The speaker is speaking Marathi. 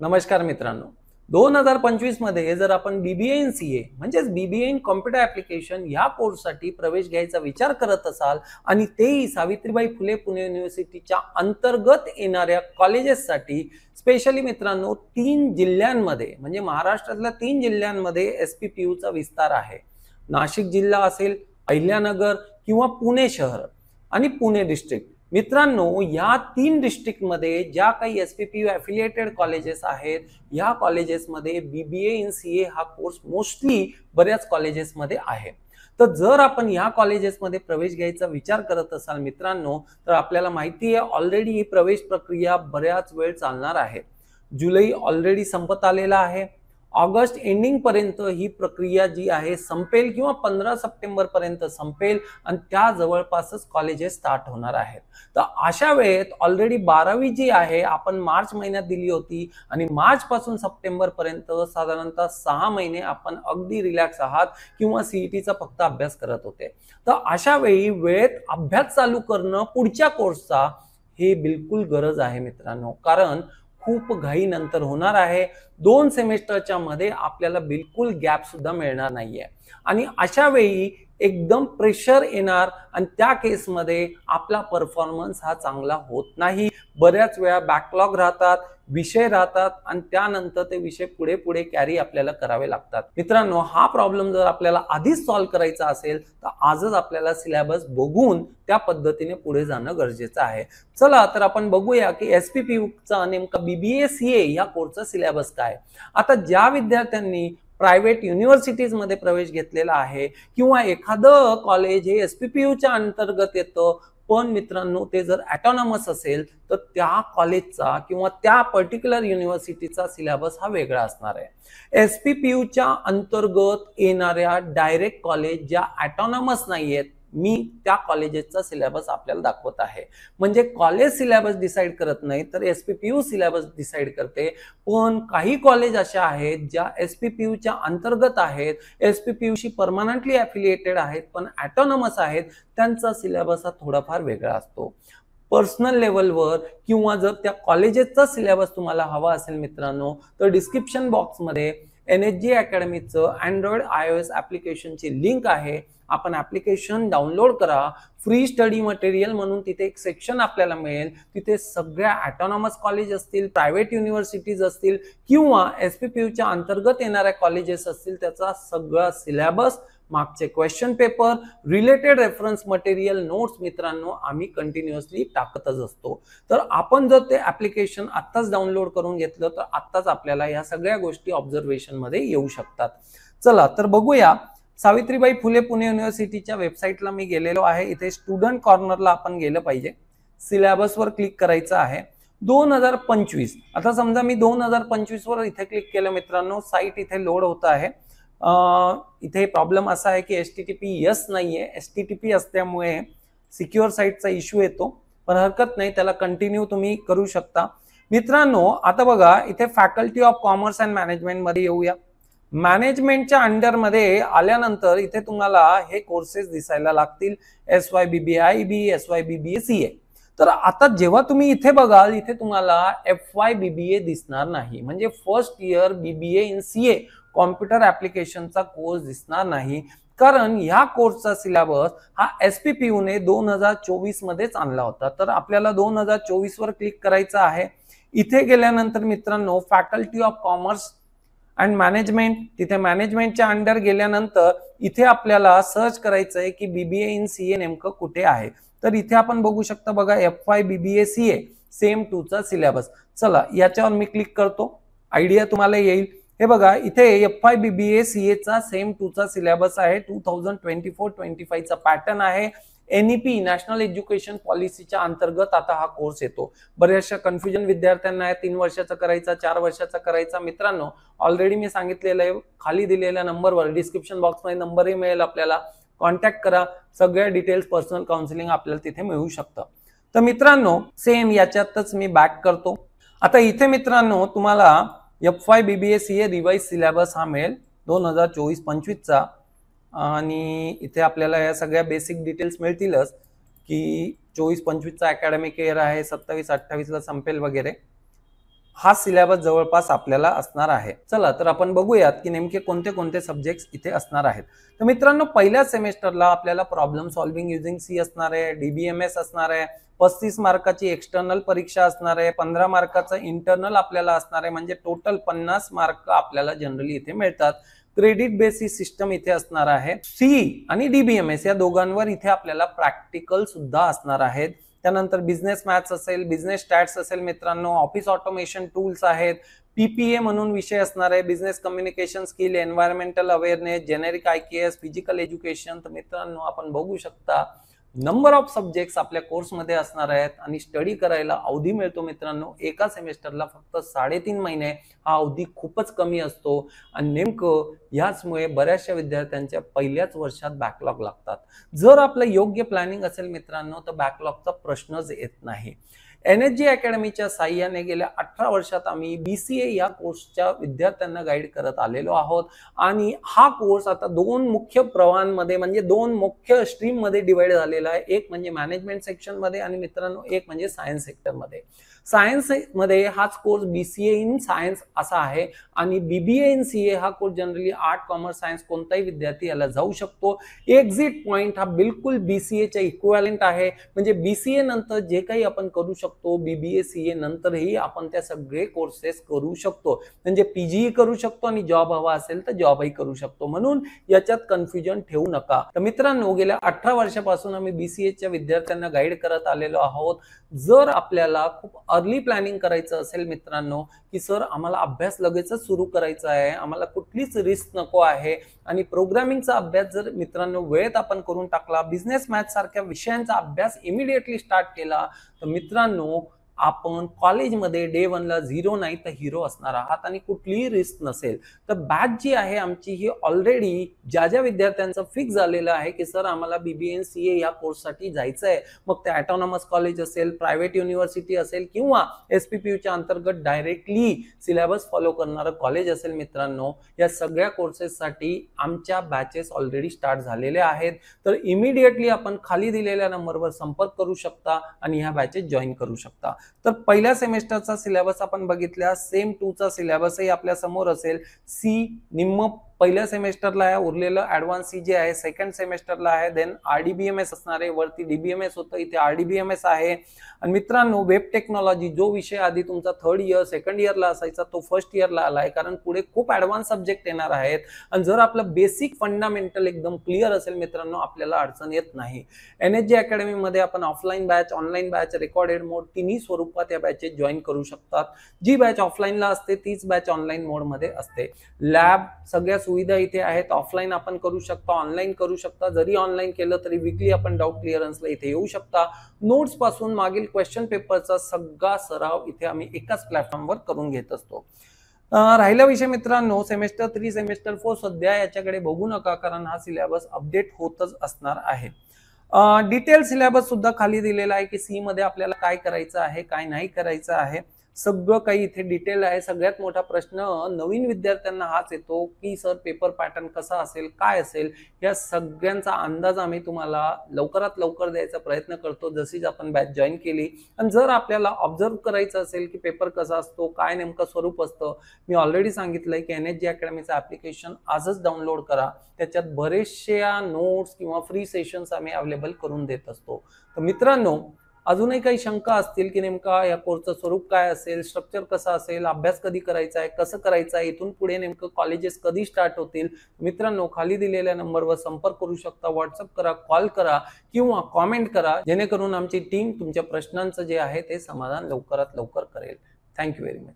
नमस्कार मित्रांनो, 2025 मध्ये जर आपण बीबीए इन सीए म्हणजेच बीबीए इन कॉम्प्युटर ऍप्लिकेशन या कोर्ससाठी प्रवेश घ्यायचा विचार करत असाल आणि तेही सावित्रीबाई फुले पुणे युनिव्हर्सिटीच्या अंतर्गत येणाऱ्या कॉलेजेससाठी स्पेशली मित्रांनो 3 जिल्ह्यांमध्ये म्हणजे महाराष्ट्रातल्या 3 जिल्ह्यांमध्ये एसपीपीयू चा विस्तार आहे। नाशिक जिल्हा असेल, अहिल्यानगर किंवा पुणे शहर आणि पुणे डिस्ट्रिक्ट। मित्रांनो, या 3 डिस्ट्रिक्टमध्ये ज्या काही एसपीपीयू एफिलिएटेड कॉलेजेस आहेत, या कॉलेजेसमध्ये बीबीए इन सीए हा कोर्स मोस्टली बऱ्याच कॉलेजेसमध्ये आहे। तर जर आपण या कॉलेजेसमध्ये प्रवेश घ्यायचा विचार करत असाल मित्रांनो, तर आपल्याला माहिती आहे ऑलरेडी ही प्रवेश प्रक्रिया बऱ्याच वेळ चालणार आहे। जुलै ऑलरेडी संपत आलेला आहे। ऑगस्ट एंडिंग पर्यंत ही प्रक्रिया जी आहे संपेल किंवा 15 सप्टेंबर पर्यंत संपेल आणि त्या जवळपासच कॉलेजेस स्टार्ट होणार आहेत। तर अशा वेळेत ऑलरेडी 12वी जी आहे आपण मार्च महिन्यात दिली होती आणि मार्च पासून सप्टेंबर पर्यंत साधारणतः 6 महिने आपण अगदी रिलॅक्स आहात किंवा सीईटीचा फक्त अभ्यास करत होते। तर अशा वेळी वेळेत अभ्यास चालू करणं पुढच्या कोर्सचा हे बिलकुल गरज आहे मित्रांनो, कारण खूप घाई नंतर होणार आहे। 2 सेमेस्टरच्या मध्ये आपल्याला बिलकुल गॅप सुद्धा मिळणार नाहीये आणि अशा वेळी एकदम प्रेशर येणार आणि त्या केसमध्ये आपला परफॉर्मन्स हा चांगला होत नाही। बऱ्याच वेळा बॅकलॉग राहतात, विषय राहतात आणि त्यानंतर ते विषय पुढे पुढे कॅरी आपल्याला करावे लागतात। मित्रांनो, हा प्रॉब्लेम जर आपल्याला आधीच सॉल्व्ह करायचा असेल तर आजच आपल्याला सिलेबस बघून त्या पद्धतीने पुढे जाणं गरजेचं आहे। चला तर आपण बघूया की एसपीपीयू चा नेमका बीबीए सीए या कोर्सचा सिलेबस काय। आता ज्या विद्यार्थ्यांनी प्रायव्हेट युनिव्हर्सिटीज मध्ये प्रवेश घेतलेला आहे किंवा एखादं कॉलेज हे एसपीपीयूच्या अंतर्गत येतं, पण मित्रांनो ते जर ऑटोनॉमस असेल तर त्या कॉलेजचा किंवा त्या पर्टिक्युलर युनिव्हर्सिटीचा सिलेबस हा वेगळा असणार आहे। एसपीपीयूच्या अंतर्गत येणाऱ्या डायरेक्ट कॉलेज ज्या ऑटोनॉमस नाहीयेत, मी त्या कॉलेजेसचा सिलेबस आपल्याला दाखवत आहे। म्हणजे कॉलेज सिलेबस डिसाइड करत नाही तर एसपीपीयू सिलेबस डिसाइड करते। पण काही कॉलेज अशा आहेत ज्या एसपीपीयू च्या अंतर्गत आहेत, एसपीपीयू शी परमनंटली एफिलिएटेड आहेत पण ऑटोनॉमस आहेत, त्यांचा सिलेबस हा थोडाफार वेगळा असतो। पर्सनल लेवलवर किंवा जर त्या कॉलेजेसचा सिलेबस तुम्हाला हवा असेल मित्रांनो, तर डिस्क्रिप्शन बॉक्समध्ये एनएसजी अकॅडमीचं अँड्रॉइड आयओएस ऍप्लिकेशनची लिंक आहे। आपण ऍप्लिकेशन डाउनलोड करा। फ्री स्टडी मटेरियल म्हणून तिथे एक सेक्शन आपल्याला मिळेल। तिथे सगळ्या ऑटोनॉमस कॉलेज असतील, प्रायव्हेट युनिव्हर्सिटीज असतील किंवा एसपीपीयूच्या अंतर्गत येणाऱ्या कॉलेजेस असतील, त्याचा सगळा सिलेबस, मागचे question paper, related reference material, notes मित्रांनो आम्ही कंटिन्युअसली टाकतच असतो। तर आपण जर ते ऍप्लिकेशन आत्ताच डाउनलोड करून घेतलं तर आत्ताच आपल्याला या सगळ्या गोष्टी ऑब्झर्वेशन मध्ये येऊ शकतात। चला तर बघूया। सावित्रीबाई फुले पुणे युनिव्हर्सिटीच्या वेबसाईटला मी गेलेलो आहे। इथे स्टुडंट कॉर्नरला आपण गेलं पाहिजे। सिलेबसवर क्लिक करायचं आहे। 2025 आता समजा मी 2025 वर इथे क्लिक केलं मित्रांनो, साईट इथे लोड होत आहे। इथे प्रॉब्लेम असा आहे की HTTPS नाहीये, STTP असल्यामुळे सिक्युअर साईटचा इश्यू येतो, पण हरकत नाही, त्याला कंटिन्यू तुम्ही करू शकता। मित्रांनो आता बघा, इथे faculty of commerce and management मध्ये येऊया। मॅनेजमेंटच्या अंडर मध्ये आल्यानंतर इथे तुम्हाला हे कोर्सेस दिसायला लागतील, SYBBIB, SYBBACA। तर आता जेव्हा तुम्ही इथे बघाल, इथे तुम्हाला FYBBA दिसणार नाही, म्हणजे first year BBA in CA computer ऍप्लिकेशनचा कोर्स दिसणार नाही, कारण ह्या कोर्सचा सिलेबस हा एसपीपीयू ने 2024 मध्येच आणला होता। तर आपल्याला 2024 वर क्लिक करायचं आहे। इथे गेल्यानंतर मित्रांनो faculty of commerce and management, तिथे मॅनेजमेंटच्या अंडर गेल्यानंतर इथे आपल्याला सर्च करायचं आहे की बीबीए इन सीए नेमकं कुठे आहे। तर इथे आपण बघू शकता बघा, FYBBACA सेम 2 चा सिलेबस। चला याच्यावर मी क्लिक करतो, आयडिया तुम्हाला येईल। हे बघा, इथे FYBBACA चा सेम 2 चा सिलेबस आहे। 2024-25 चा पॅटर्न आहे। NEP नॅशनल एज्युकेशन पॉलिसीच्या अंतर्गत आता हा कोर्स येतो। बऱ्याचशा कन्फ्युजन विद्यार्थ्यांना आहे, 3 वर्षाचा करायचा, 4 वर्षाचा करायचा। मित्रांनो ऑलरेडी मी सांगितलेलं आहे, खाली दिलेल्या नंबरवर डिस्क्रिप्शन बॉक्समध्ये नंबरही मिळेल, आपल्याला कॉन्टॅक्ट करा। सगळ्या डिटेल्स, पर्सनल काउन्सिलिंग आपल्याला तिथे मिळू शकतं। तर मित्रांनो सेम याच्यातच मी बॅक करतो। आता इथे मित्रांनो तुम्हाला FYBBACA रिवाइज सिलेबस हा मिळेल 2024-25 चा, आणि इथे आपल्याला या सगळ्या बेसिक डिटेल्स मिळतीलच की 24-25 चा अकॅडमिक इयर आहे, 27-28 ला संपेल वगैरे। हा सिलेबस जवळपास आपल्याला असणार आहे। चला तर आपण बघूयात की नेमके कोणते कोणते सब्जेक्ट्स इथे असणार आहेत। तर मित्रांनो, पहिल्या सेमेस्टरला आपल्याला प्रॉब्लेम सॉल्व्हिंग युजिंग सी असणार आहे, डीबीएमएस असणार आहे, 35 मार्काची एक्सटर्नल परीक्षा असणार आहे, 15 मार्काचं इंटरनल आपल्याला असणार आहे, म्हणजे टोटल 50 मार्क आपल्याला जनरली इथे मिळतात। क्रेडिट बेसिस सिस्टम इथे असणार आहे। सी आणि डीबीएमएस या दोघांवर इथे आपल्याला प्रॅक्टिकल सुद्धा असणार आहेत। त्यानंतर बिझनेस मॅथ्स असेल, बिझनेस स्टॅट्स असेल मित्रांनो, ऑफिस ऑटोमेशन टूल्स आहेत, पीपीए म्हणून विषय असणार आहे, business communication skill, environmental awareness, generic IKS, physical education. तर मित्रांनो, आपण बघू शकता नंबर ऑफ सब्जेक्ट्स आपल्या कोर्समध्ये असणार आहेत आणि स्टडी करायला अवधी मिळतो मित्रांनो एका सेमेस्टरला फक्त 3.5 महिने। हा अवधी खूपच कमी असतो आणि नेमकं याचमुळे बऱ्याचशा विद्यार्थ्यांच्या पहिल्याच वर्षात बॅकलॉग लागतात। जर आपलं योग्य प्लॅनिंग असेल मित्रांनो तर बॅकलॉगचा प्रश्नच येत नाही। एनएसजी अकॅडमीच्या साह्याने गेल्या 18 वर्षात आम्ही बीसीए या कोर्सच्या विद्यार्थ्यांना गाईड करत आलेलो आहोत आणि हा कोर्स आता 2 मुख्य प्रवाहांमध्ये म्हणजे 2 मुख्य स्ट्रीम मध्ये डिवाइड झालेला आहे। एक म्हणजे मॅनेजमेंट सेक्शन मध्ये आणि मित्रांनो एक म्हणजे सायन्स सेक्टर मध्ये। सायन्स मध्ये हाच कोर्स बीसीए इन सायन्स असा आहे आणि बीबीए इन सीए हा course generally art commerce science कोणताही विद्यार्थी याला जाऊ शकतो। एक्झिट पॉइंट हा बिलकुल बीसीए च्या इक्विव्हॅलेंट आहे, म्हणजे बीसीए नंतर जे काही आपण करू शकतो बीबीए सीए नंतरही आपण त्या सगळे कोर्सेस करू शकतो, म्हणजे पीजीही करू शकतो आणि जॉब हवा असेल तर जॉबही करू शकतो, म्हणून याच्यात कन्फ्युजन ठेवू नका। तर मित्रांनो, गेल्या 18 वर्षापासून आम्ही बीसीए च्या विद्यार्थ्यांना गाईड करत आलेलो आहोत। जर आपल्याला खूप अर्ली प्लॅनिंग करायचं असेल मित्रांनो की सर आम्हाला अभ्यास लगेचच सुरू करायचा आहे, आम्हाला कुठलीच रिस्क नको आहे आणि प्रोग्रामिंगचा अभ्यास जर मित्रांनो वेळेत आपण करून टाकला, बिझनेस मॅथ्स सारख्या विषयांचा अभ्यास इमिडिएटली स्टार्ट केला तर मित्रांनो आपण कॉलेजमध्ये डे 1 ला 0 नाही तर हिरो असणार आहात आणि कुठलीही रिस्क नसेल। तर बॅच जी आहे आमची ही ऑलरेडी ज्या ज्या विद्यार्थ्यांचं फिक्स झालेलं आहे की सर आम्हाला बीबीए एन सीए या कोर्ससाठी जायचं आहे, मग ते ऑटोनॉमस कॉलेज असेल, प्रायव्हेट युनिव्हर्सिटी असेल किंवा एसपीपीयूच्या अंतर्गत डायरेक्टली सिलेबस फॉलो करणारं कॉलेज असेल मित्रांनो, या सगळ्या कोर्सेससाठी आमच्या बॅचेस ऑलरेडी स्टार्ट झालेले आहेत। तर इमिडिएटली आपण खाली दिलेल्या नंबरवर संपर्क करू शकता आणि ह्या बॅचेस जॉईन करू शकता। तर पहिल्या सेमेस्टरचा सिलेबस आपण बघितला, सेम 2 चा सिलेबसही आपल्या समोर असेल। सी निम्म पहिल्या सेमेस्टरला आहे, उरलेलं ऍडव्हान्स सी जे आहे सेकंड सेमेस्टरला आहे, देन आरडीबीएमएस असणार आहे, वरती डीबीएमएस होतं इथे आरडीबीएमएस आहे। आणि मित्रांनो, वेब टेक्नॉलॉजी जो विषय आधी तुमचा 3rd इयर 2nd इयरला असायचा तो 1st इयरला आलाय, कारण पुढे खूप ऍडव्हान्स सब्जेक्ट येणार आहेत आणि जर आपलं बेसिक फंडामेंटल एकदम क्लिअर असेल मित्रांनो आपल्याला अडचण येत नाही। एनएसजी अकॅडमी मध्ये आपण offline batch, online batch, recorded mode तिन्ही स्वरूपात या बॅचेस जॉईन करू शकतात। जी बॅच ऑफलाईनला असते तीच बॅच ऑनलाईन मोड मध्ये असते। लॅब सगळ्या सुविधा इथे आहेत, ऑफलाईन आपण करू शकता, ऑनलाईन करू शकता, जरी ऑनलाईन केलं तरी वीकली आपण डाऊट क्लिअरन्सला इथे येऊ शकता। नोट्स पासून मागील क्वेश्चन पेपरचा सगळा सराव इथे आम्ही एकाच प्लॅटफॉर्मवर करून घेत असतो। राहिला विषय मित्रांनो सेमेस्टर 3 सेमेस्टर 4 सध्या याच्याकडे बघू नका, कारण हा सिलेबस अपडेट होतच असणार आहे। डिटेल सिलेबस सुद्धा खाली दिलेला आहे की सी मध्ये आपल्याला काय करायचं आहे काय नाही करायचं आहे, सगळं काही इथे डिटेल आहे। सगळ्यात मोठा प्रश्न नवीन विद्यार्थ्यांना हाच येतो की सर पेपर पॅटर्न कसा असेल काय असेल, या सगळ्यांचा अंदाज आम्ही तुम्हाला लवकरात लवकर द्यायचा प्रयत्न करतो जशीच आपण बॅच जॉईन केली। आणि जर आपल्याला ऑब्झर्व करायचं असेल की पेपर कसा असतो काय नेमकं स्वरूप असतं, मी ऑलरेडी सांगितलंय की एनएसजी अकॅडमीचं ऍप्लिकेशन आजच डाउनलोड करा, त्याच्यात बरेचशा नोट्स किंवा फ्री सेशन्स आम्ही अवेलेबल करून देत असतो। तर मित्रांनो, अजूनही काही शंका असतील की नेमका या कोर्सचं स्वरूप काय असेल, स्ट्रक्चर कसं असेल, अभ्यास कधी करायचा आहे, कसं करायचं आहे, इथून पुढे नेमकं कॉलेजेस कधी स्टार्ट होतील, मित्रांनो खाली दिलेल्या नंबरवर संपर्क करू शकता, व्हॉट्सअप करा, कॉल करा किंवा कॉमेंट करा, जेणेकरून आमची टीम तुमच्या प्रश्नांचं जे आहे ते समाधान लवकरात लवकर करेल। Thank you very much.